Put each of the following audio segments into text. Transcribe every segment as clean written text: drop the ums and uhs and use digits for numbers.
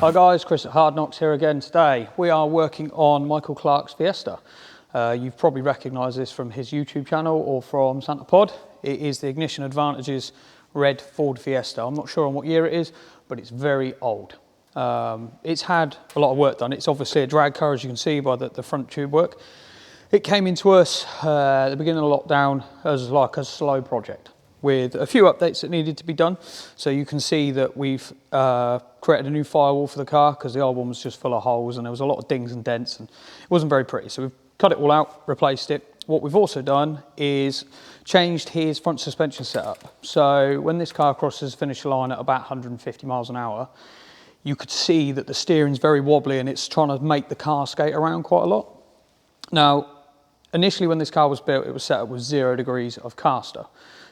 Hi guys, Chris at Hard Knocks here again today. We are working on Michael Clark's Fiesta. You've probably recognised this from his YouTube channel or from Santa Pod. It is the Ignition Advantages red Ford Fiesta. I'm not sure on what year it is, but it's very old. It's had a lot of work done. It's obviously a drag car, as you can see by the front tube work. It came into us at the beginning of lockdown as like a slow project with a few updates that needed to be done. So you can see that we've created a new firewall for the car because the old one was just full of holes and there was a lot of dings and dents and it wasn't very pretty. So we've cut it all out, replaced it. What we've also done is changed his front suspension setup. So when this car crosses the finish line at about 150 miles an hour, you could see that the steering's very wobbly and it's trying to make the car skate around quite a lot. Now, initially when this car was built, it was set up with 0 degrees of caster.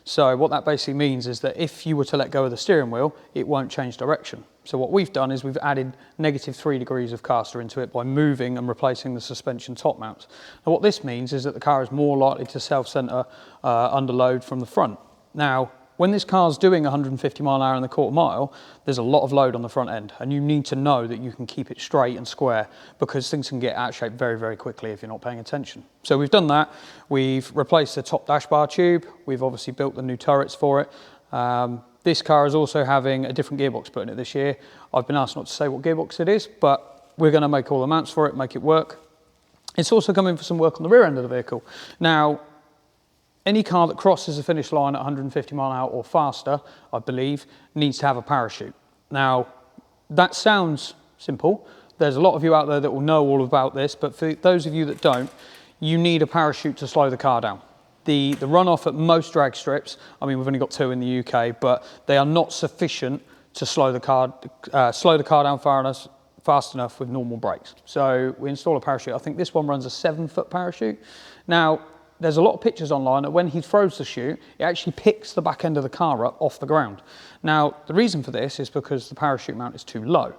So what that basically means is that if you were to let go of the steering wheel, it won't change direction. So what we've done is we've added -3 degrees of caster into it by moving and replacing the suspension top mounts. Now what this means is that the car is more likely to self-center under load from the front. Now, when this car's doing 150 mile an hour in the quarter mile, there's a lot of load on the front end and you need to know that you can keep it straight and square because things can get out of shape very, very quickly if you're not paying attention. So we've done that. We've replaced the top dash bar tube. We've obviously built the new turrets for it. This car is also having a different gearbox put in it this year. I've been asked not to say what gearbox it is, but we're gonna make all the mounts for it, make it work. It's also coming for some work on the rear end of the vehicle. Now, any car that crosses the finish line at 150 mile an hour or faster, I believe, needs to have a parachute. Now, that sounds simple. There's a lot of you out there that will know all about this, but for those of you that don't, you need a parachute to slow the car down. The runoff at most drag strips, I mean, we've only got 2 in the UK, but they are not sufficient to slow the car down fast enough with normal brakes. So we install a parachute. I think this one runs a 7-foot parachute. Now, there's a lot of pictures online that when he throws the chute, it actually picks the back end of the car up off the ground. Now, the reason for this is because the parachute mount is too low.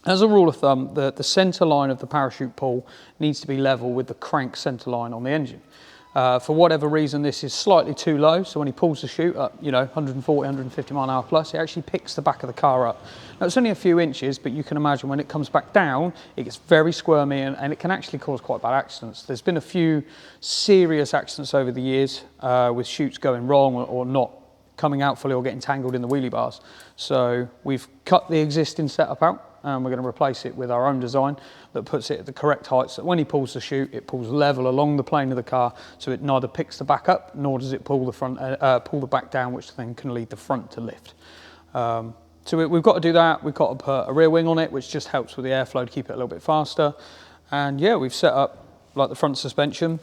As a rule of thumb, the center line of the parachute pull needs to be level with the crank center line on the engine. For whatever reason, this is slightly too low, so when he pulls the chute up, 140, 150 mile an hour plus, it actually picks the back of the car up. Now, it's only a few inches, but you can imagine when it comes back down, it gets very squirmy and it can actually cause quite bad accidents. There's been a few serious accidents over the years with chutes going wrong or not coming out fully or getting tangled in the wheelie bars. So we've cut the existing setup out and we're going to replace it with our own design that puts it at the correct height so that when he pulls the chute, it pulls level along the plane of the car so it neither picks the back up nor does it pull the back down, which then can lead the front to lift. So we've got to do that. We've got to put a rear wing on it, which just helps with the airflow to keep it a little bit faster. And yeah, we've set up like the front suspension.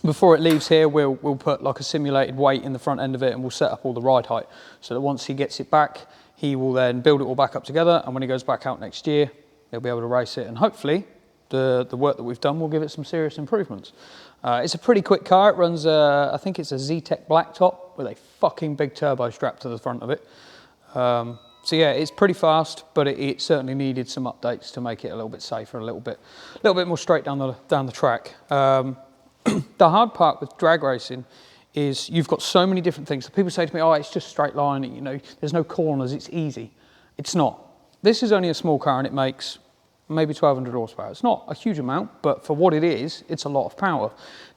Before it leaves here, we'll put like a simulated weight in the front end of it and we'll set up all the ride height so that once he gets it back, he will then build it all back up together, and when he goes back out next year, he'll be able to race it, and hopefully the work that we've done will give it some serious improvements. It's a pretty quick car. It runs, I think it's a Z-Tech blacktop with a fucking big turbo strap to the front of it. So yeah, it's pretty fast, but it certainly needed some updates to make it a little bit safer, a little bit more straight down the track. The hard part with drag racing is you've got so many different things. So people say to me, oh, it's just straight line, there's no corners, it's easy. It's not. This is only a small car and it makes maybe 1,200 horsepower. It's not a huge amount, but for what it is, it's a lot of power.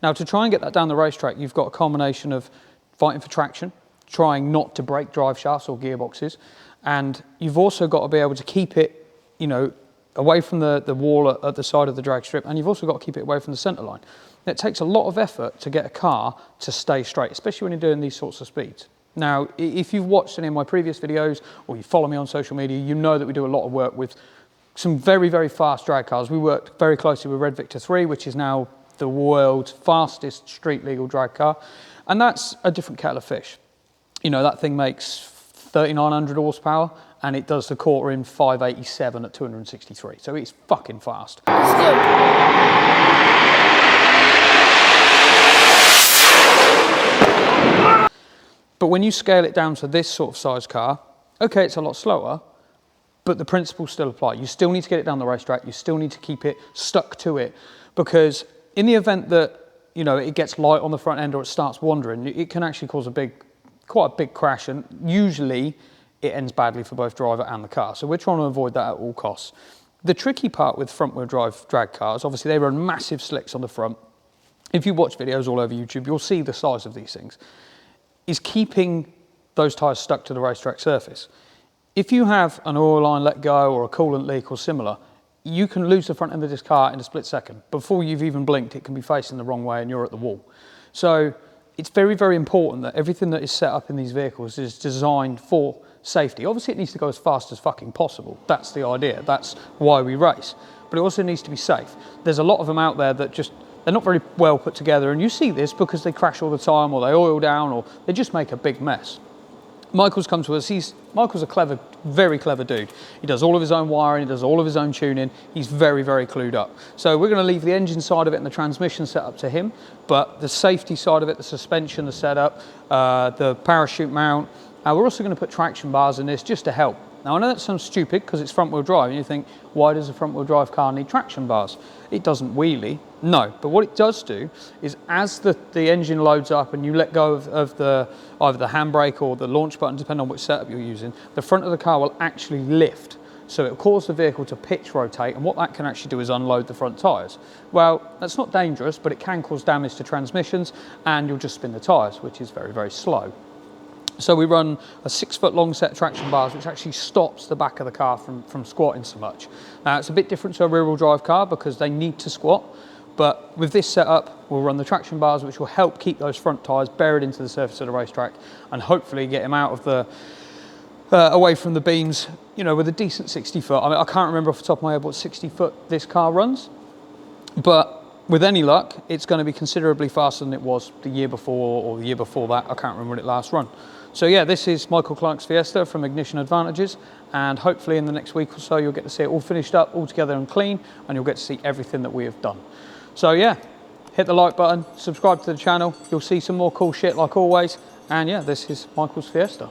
Now, to try and get that down the racetrack, you've got a combination of fighting for traction, trying not to break drive shafts or gearboxes, and you've also got to be able to keep it, away from the wall at the side of the drag strip, and you've also got to keep it away from the center line. It takes a lot of effort to get a car to stay straight, especially when you're doing these sorts of speeds. Now, if you've watched any of my previous videos or you follow me on social media, you know that we do a lot of work with some very, very fast drag cars. We worked very closely with Red Victor 3, which is now the world's fastest street legal drag car. And that's a different kettle of fish. That thing makes 3,900 horsepower and it does the quarter in 587 at 263. So it's fucking fast. But when you scale it down to this sort of size car, okay, it's a lot slower, but the principles still apply. You still need to get it down the racetrack. You still need to keep it stuck to it, because in the event that, it gets light on the front end or it starts wandering, it can actually cause quite a big crash. And usually it ends badly for both driver and the car. So we're trying to avoid that at all costs. The tricky part with front wheel drive drag cars, obviously they run massive slicks on the front. If you watch videos all over YouTube, you'll see the size of these things, is keeping those tyres stuck to the racetrack surface. If you have an oil line let go or a coolant leak or similar, you can lose the front end of this car in a split second. Before you've even blinked, it can be facing the wrong way and you're at the wall. So it's very, very important that everything that is set up in these vehicles is designed for safety. Obviously it needs to go as fast as fucking possible. That's the idea. That's why we race. But it also needs to be safe. There's a lot of them out there that just, they're not very well put together, and you see this because they crash all the time, or they oil down, or they just make a big mess. Michael's come to us. Michael's a clever, very clever dude. He does all of his own wiring, he does all of his own tuning. He's very, very clued up. So we're going to leave the engine side of it and the transmission set up to him, but the safety side of it, the suspension, the setup, the parachute mount, we're also going to put traction bars in this just to help. Now I know that sounds stupid because it's front wheel drive, and you think, why does a front wheel drive car need traction bars? It doesn't wheelie, no. But what it does do is as the engine loads up and you let go of either the handbrake or the launch button, depending on which setup you're using, the front of the car will actually lift. So it'll cause the vehicle to pitch rotate, and what that can actually do is unload the front tyres. Well, that's not dangerous, but it can cause damage to transmissions, and you'll just spin the tyres, which is very, very slow. So we run a 6 foot long set of traction bars, which actually stops the back of the car from squatting so much. Now it's a bit different to a rear wheel drive car because they need to squat, but with this setup, we'll run the traction bars, which will help keep those front tyres buried into the surface of the racetrack and hopefully get them out of the, away from the beams, you know, with a decent 60 foot. I mean, I can't remember off the top of my head what 60 foot this car runs, but with any luck, it's going to be considerably faster than it was the year before or the year before that. I can't remember when it last run. So yeah, this is Michael Clark's Fiesta from Ignition Advantages, and hopefully in the next week or so you'll get to see it all finished up, all together and clean, and you'll get to see everything that we have done. So yeah, hit the like button, subscribe to the channel, you'll see some more cool shit like always, and yeah, this is Michael's Fiesta.